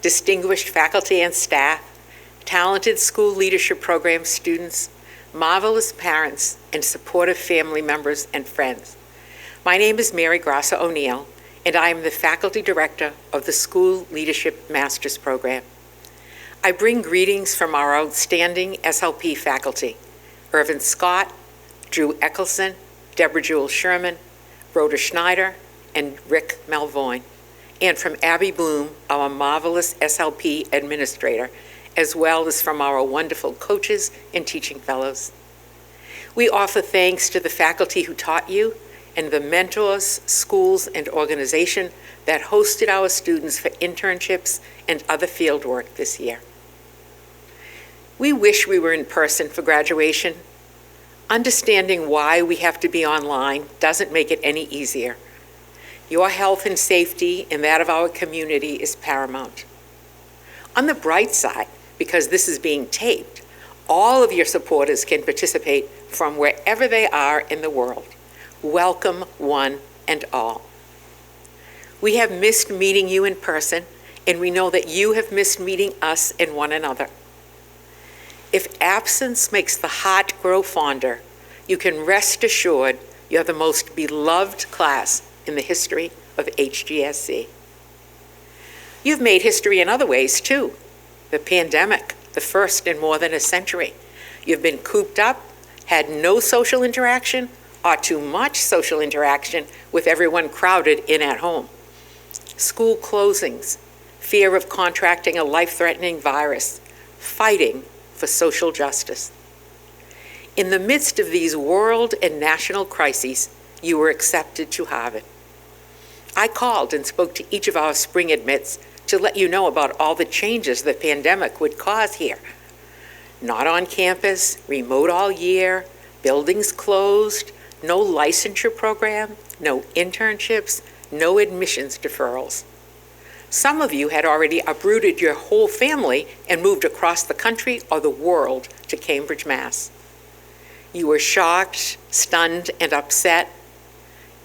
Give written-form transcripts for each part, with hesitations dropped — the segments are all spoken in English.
distinguished faculty and staff, talented school leadership program students, marvelous parents, and supportive family members and friends. My name is Mary Grassa O'Neill, and I am the Faculty Director of the School Leadership Master's Program. I bring greetings from our outstanding SLP faculty, Irvin Scott, Drew Eckelson, Deborah Jewel Sherman, Rhoda Schneider, and Rick Malvoin, and from Abby Bloom, our marvelous SLP administrator, as well as from our wonderful coaches and teaching fellows. We offer thanks to the faculty who taught you and the mentors, schools, and organization that hosted our students for internships and other field work this year. We wish we were in person for graduation. Understanding why we have to be online doesn't make it any easier. Your health and safety and that of our community is paramount. On the bright side, because this is being taped, all of your supporters can participate from wherever they are in the world. Welcome, one and all. We have missed meeting you in person, and we know that you have missed meeting us and one another. If absence makes the heart grow fonder, you can rest assured you're the most beloved class in the history of HGSE. You've made history in other ways too. The pandemic, the first in more than a century. You've been cooped up, had no social interaction, or too much social interaction with everyone crowded in at home. School closings, fear of contracting a life-threatening virus, fighting for social justice. In the midst of these world and national crises, you were accepted to Harvard. I called and spoke to each of our spring admits to let you know about all the changes the pandemic would cause here. Not on campus, remote all year, buildings closed, no licensure program, no internships, no admissions deferrals. Some of you had already uprooted your whole family and moved across the country or the world to Cambridge, Mass. You were shocked, stunned, and upset,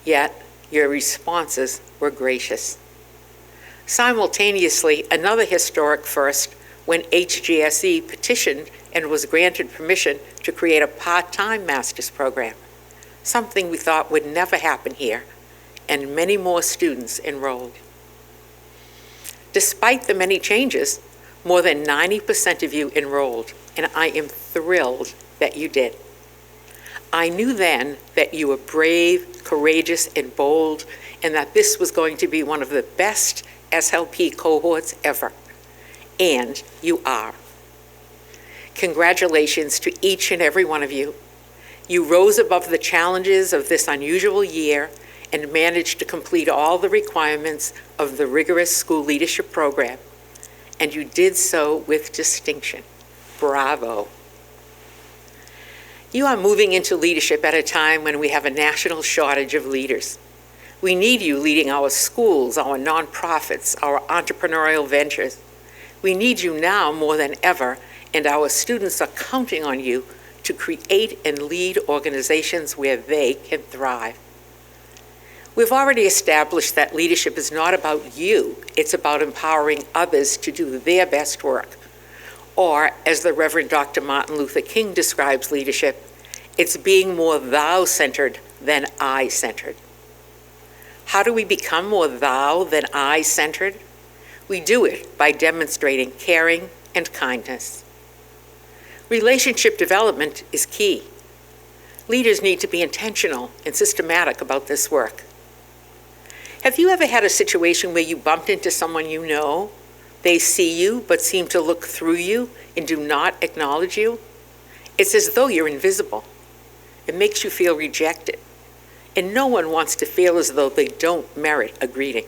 yet your responses were gracious. Simultaneously, another historic first when HGSE petitioned and was granted permission to create a part-time master's program, something we thought would never happen here, and many more students enrolled. Despite the many changes, more than 90% of you enrolled, and I am thrilled that you did. I knew then that you were brave, courageous, and bold, and that this was going to be one of the best SLP cohorts ever. And you are. Congratulations to each and every one of you. You rose above the challenges of this unusual year and managed to complete all the requirements of the rigorous school leadership program. And you did so with distinction. Bravo. You are moving into leadership at a time when we have a national shortage of leaders. We need you leading our schools, our nonprofits, our entrepreneurial ventures. We need you now more than ever, and our students are counting on you to create and lead organizations where they can thrive. We've already established that leadership is not about you, it's about empowering others to do their best work. Or, as the Reverend Dr. Martin Luther King describes leadership, it's being more thou-centered than I-centered. How do we become more thou than I-centered? We do it by demonstrating caring and kindness. Relationship development is key. Leaders need to be intentional and systematic about this work. Have you ever had a situation where you bumped into someone you know? They see you but seem to look through you and do not acknowledge you? It's as though you're invisible. It makes you feel rejected. And no one wants to feel as though they don't merit a greeting.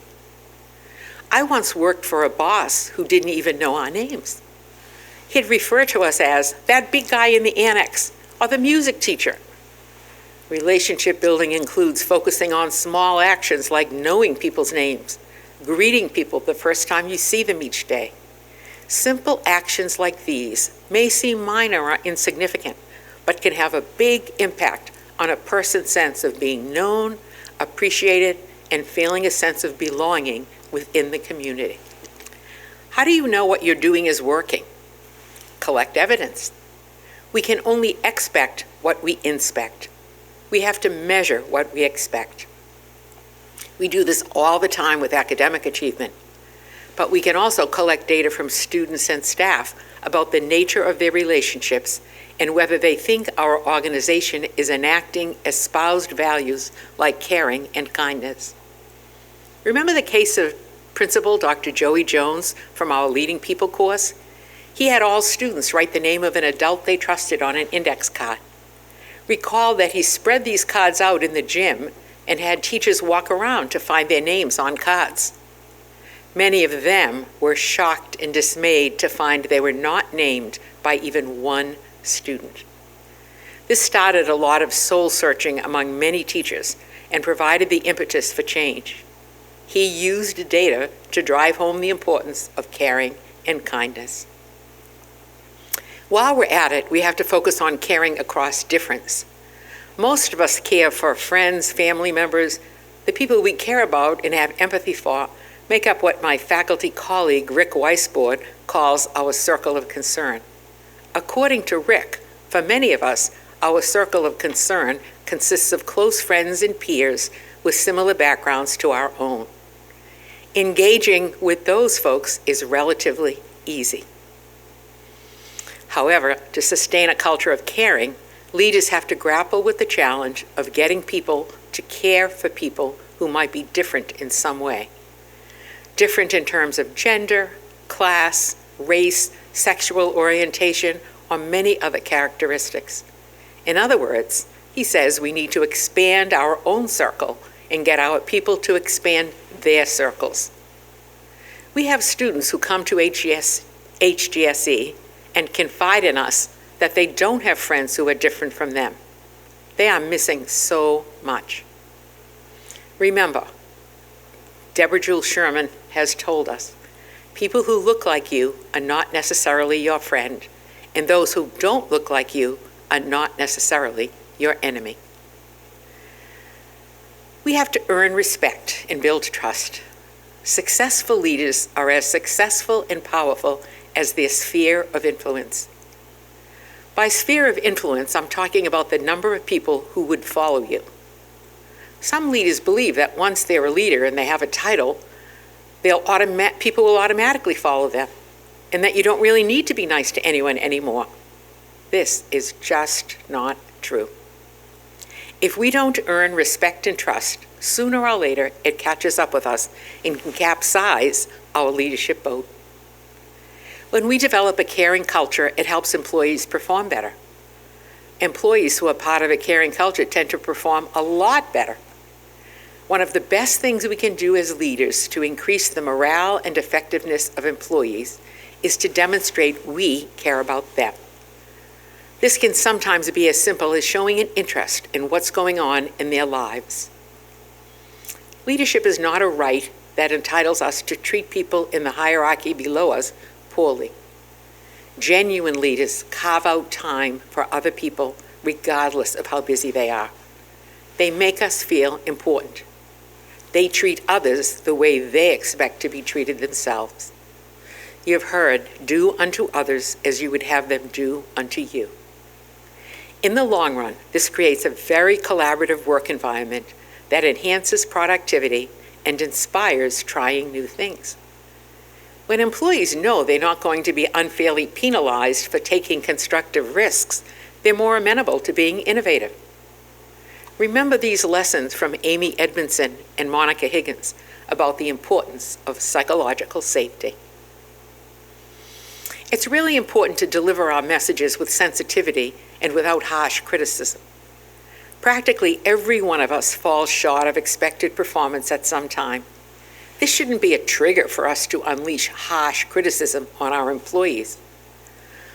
I once worked for a boss who didn't even know our names. He'd refer to us as that big guy in the annex or the music teacher. Relationship building includes focusing on small actions like knowing people's names, greeting people the first time you see them each day. Simple actions like these may seem minor or insignificant, but can have a big impact on a person's sense of being known, appreciated, and feeling a sense of belonging within the community. How do you know what you're doing is working? Collect evidence. We can only expect what we inspect. We have to measure what we expect. We do this all the time with academic achievement, but we can also collect data from students and staff about the nature of their relationships and whether they think our organization is enacting espoused values like caring and kindness. Remember the case of Principal Dr. Joey Jones from our Leading People course? He had all students write the name of an adult they trusted on an index card. Recall that he spread these cards out in the gym and had teachers walk around to find their names on cards. Many of them were shocked and dismayed to find they were not named by even one student. This started a lot of soul searching among many teachers and provided the impetus for change. He used data to drive home the importance of caring and kindness. While we're at it, we have to focus on caring across difference. Most of us care for friends, family members. The people we care about and have empathy for make up what my faculty colleague, Rick Weisbord, calls our circle of concern. According to Rick, for many of us, our circle of concern consists of close friends and peers with similar backgrounds to our own. Engaging with those folks is relatively easy. However, to sustain a culture of caring, leaders have to grapple with the challenge of getting people to care for people who might be different in some way. Different in terms of gender, class, race, sexual orientation, or many other characteristics. In other words, he says we need to expand our own circle and get our people to expand their circles. We have students who come to HGSE and confide in us that they don't have friends who are different from them. They are missing so much. Remember, Deborah Jewel Sherman has told us, people who look like you are not necessarily your friend, and those who don't look like you are not necessarily your enemy. We have to earn respect and build trust. Successful leaders are as successful and powerful as their sphere of influence. By sphere of influence, I'm talking about the number of people who would follow you. Some leaders believe that once they're a leader and they have a title, people will automatically follow them, and that you don't really need to be nice to anyone anymore. This is just not true. If we don't earn respect and trust, sooner or later it catches up with us and can capsize our leadership boat. When we develop a caring culture, it helps employees perform better. Employees who are part of a caring culture tend to perform a lot better. One of the best things we can do as leaders to increase the morale and effectiveness of employees is to demonstrate we care about them. This can sometimes be as simple as showing an interest in what's going on in their lives. Leadership is not a right that entitles us to treat people in the hierarchy below us poorly. Genuine leaders carve out time for other people regardless of how busy they are. They make us feel important. They treat others the way they expect to be treated themselves. You've heard, do unto others as you would have them do unto you. In the long run, this creates a very collaborative work environment that enhances productivity and inspires trying new things. When employees know they're not going to be unfairly penalized for taking constructive risks, they're more amenable to being innovative. Remember these lessons from Amy Edmondson and Monica Higgins about the importance of psychological safety. It's really important to deliver our messages with sensitivity and without harsh criticism. Practically every one of us falls short of expected performance at some time. This shouldn't be a trigger for us to unleash harsh criticism on our employees.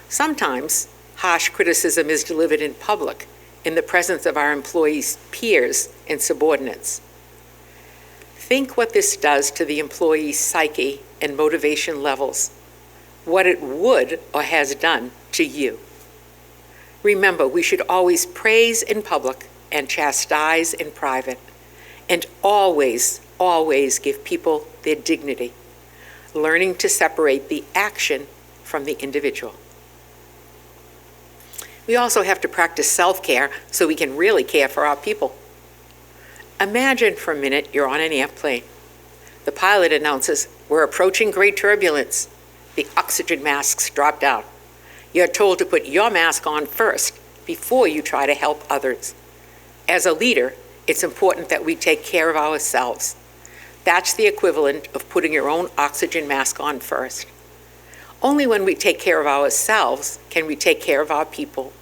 Sometimes harsh criticism is delivered in public in the presence of our employees' peers and subordinates. Think what this does to the employee's psyche and motivation levels, what it would or has done to you. Remember, we should always praise in public and chastise in private, and always give people their dignity. learning to separate the action from the individual. We also have to practice self-care so we can really care for our people. Imagine for a minute you're on an airplane. The pilot announces, "We're approaching great turbulence." The oxygen masks drop down. You're told to put your mask on first before you try to help others. As a leader, it's important that we take care of ourselves. That's the equivalent of putting your own oxygen mask on first. Only when we take care of ourselves can we take care of our people.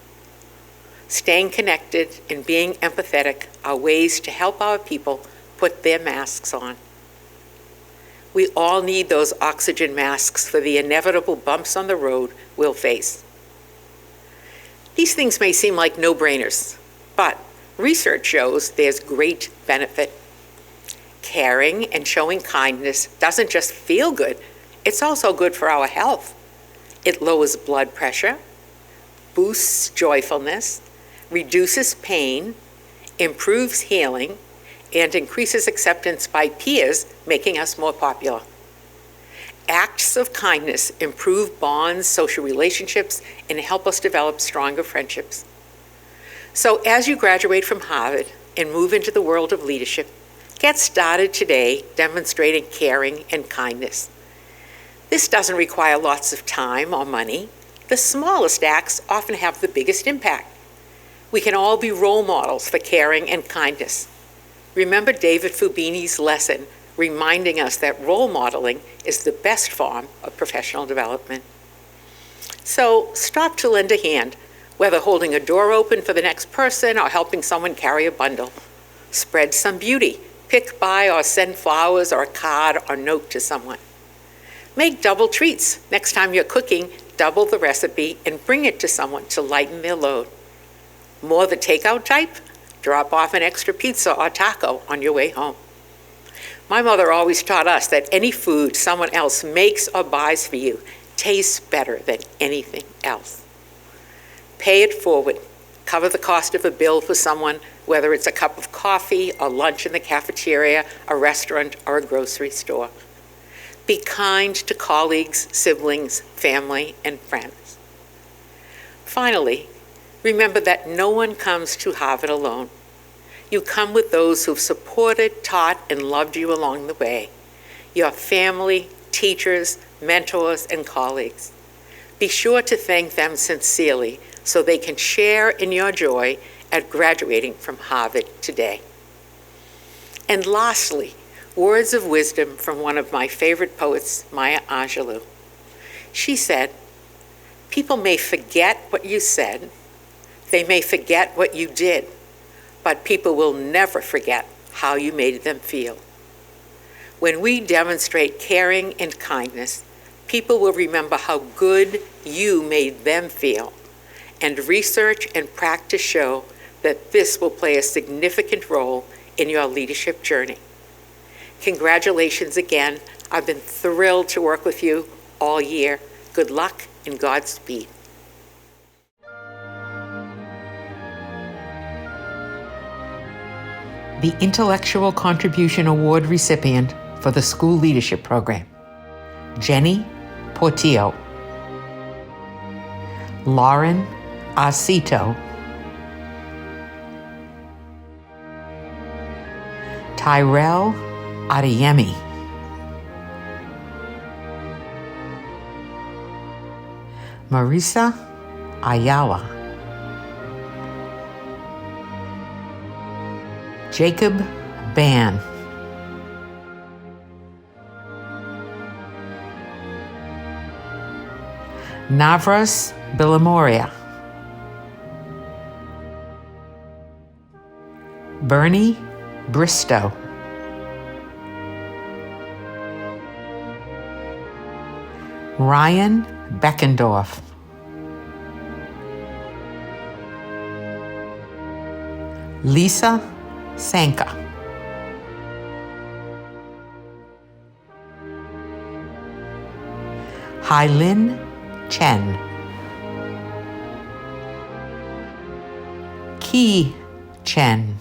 Staying connected and being empathetic are ways to help our people put their masks on. We all need those oxygen masks for the inevitable bumps on the road we'll face. These things may seem like no-brainers, but research shows there's great benefit. Caring and showing kindness doesn't just feel good, it's also good for our health. It lowers blood pressure, boosts joyfulness, reduces pain, improves healing, and increases acceptance by peers, making us more popular. Acts of kindness improve bonds, social relationships, and help us develop stronger friendships. So as you graduate from Harvard and move into the world of leadership, get started today demonstrating caring and kindness. This doesn't require lots of time or money. The smallest acts often have the biggest impact. We can all be role models for caring and kindness. Remember David Fubini's lesson reminding us that role modeling is the best form of professional development. So stop to lend a hand, whether holding a door open for the next person or helping someone carry a bundle. Spread some beauty. Pick by or send flowers or a card or note to someone. Make double treats. Next time you're cooking, double the recipe and bring it to someone to lighten their load. More the takeout type? Drop off an extra pizza or taco on your way home. My mother always taught us that any food someone else makes or buys for you tastes better than anything else. Pay it forward. Cover the cost of a bill for someone, whether it's a cup of coffee or lunch in the cafeteria, a restaurant, or a grocery store. Be kind to colleagues, siblings, family, and friends. Finally, remember that no one comes to Harvard alone. You come with those who've supported, taught, and loved you along the way. Your family, teachers, mentors, and colleagues. Be sure to thank them sincerely so they can share in your joy at graduating from Harvard today. And lastly, words of wisdom from one of my favorite poets, Maya Angelou. She said, "People may forget what you said, they may forget what you did, but people will never forget how you made them feel." When we demonstrate caring and kindness, people will remember how good you made them feel. And research and practice show that this will play a significant role in your leadership journey. Congratulations again. I've been thrilled to work with you all year. Good luck and Godspeed. The Intellectual Contribution Award recipient for the School Leadership Program, Jenny Portillo. Lauren Acito. Tyrell Adeyemi. Marisa Ayala. Jacob Ban. Navras Bilamoria. Bernie Bristow. Ryan Beckendorf. Lisa Sanka. Hailin Chen. Ki Chen.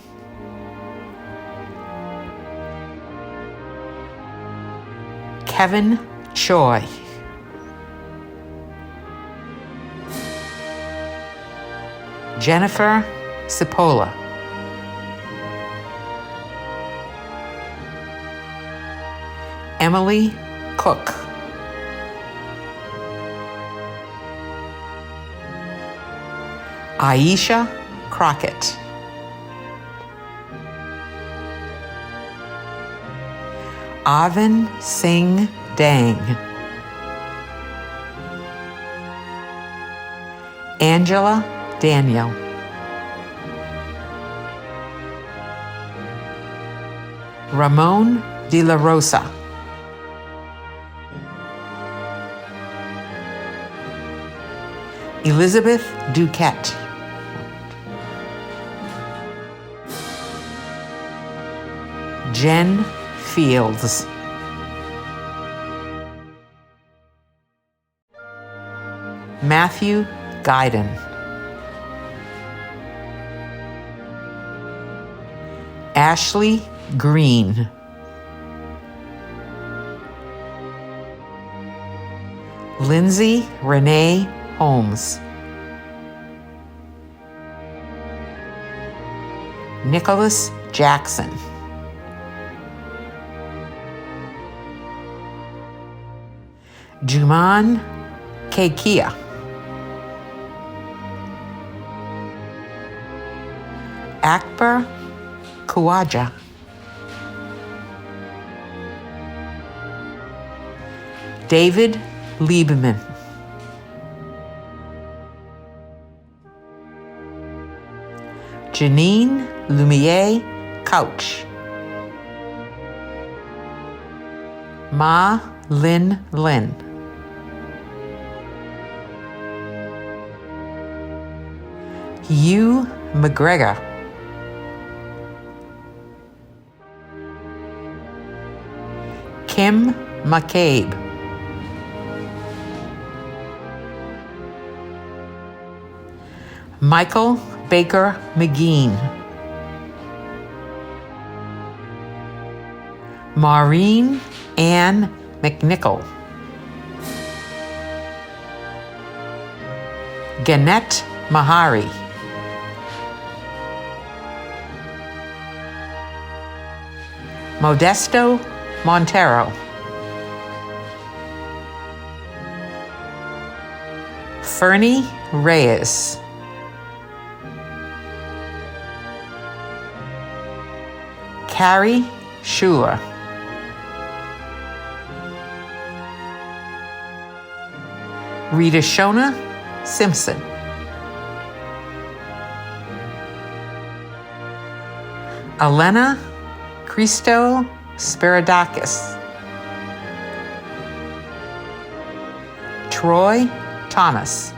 Kevin Choi. Jennifer Cipolla. Emily Cook. Aisha Crockett. Arvin Singh Dang. Angela Daniel. Ramon De La Rosa. Elizabeth Duquette. Jen Fields. Matthew Guyden. Ashley Green. Lindsay Renee Holmes. Nicholas Jackson. Juman Kekia. Akbar Khawaja. David Liebman. Janine Lumiere Couch. Ma Lin Lin. Hugh McGregor. Kim McCabe. Michael Baker McGean. Maureen Ann McNichol. Gannett Mahari. Modesto Montero. Fernie Reyes. Carrie Schuler. Rita Shona Simpson. Elena Christo Spiridakis. Troy Thomas.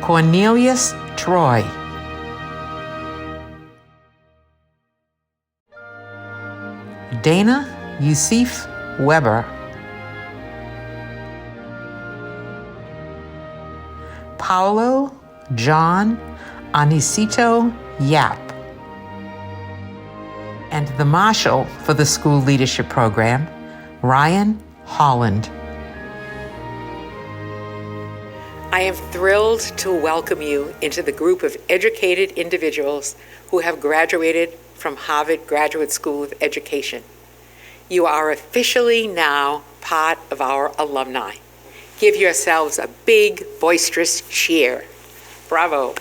Cornelius Troy. Dana Yusuf Weber. Paulo John Anicito Yap. And the Marshal for the School Leadership Program, Ryan Holland. I am thrilled to welcome you into the group of educated individuals who have graduated from Harvard Graduate School of Education. You are officially now part of our alumni. Give yourselves a big, boisterous cheer. Bravo.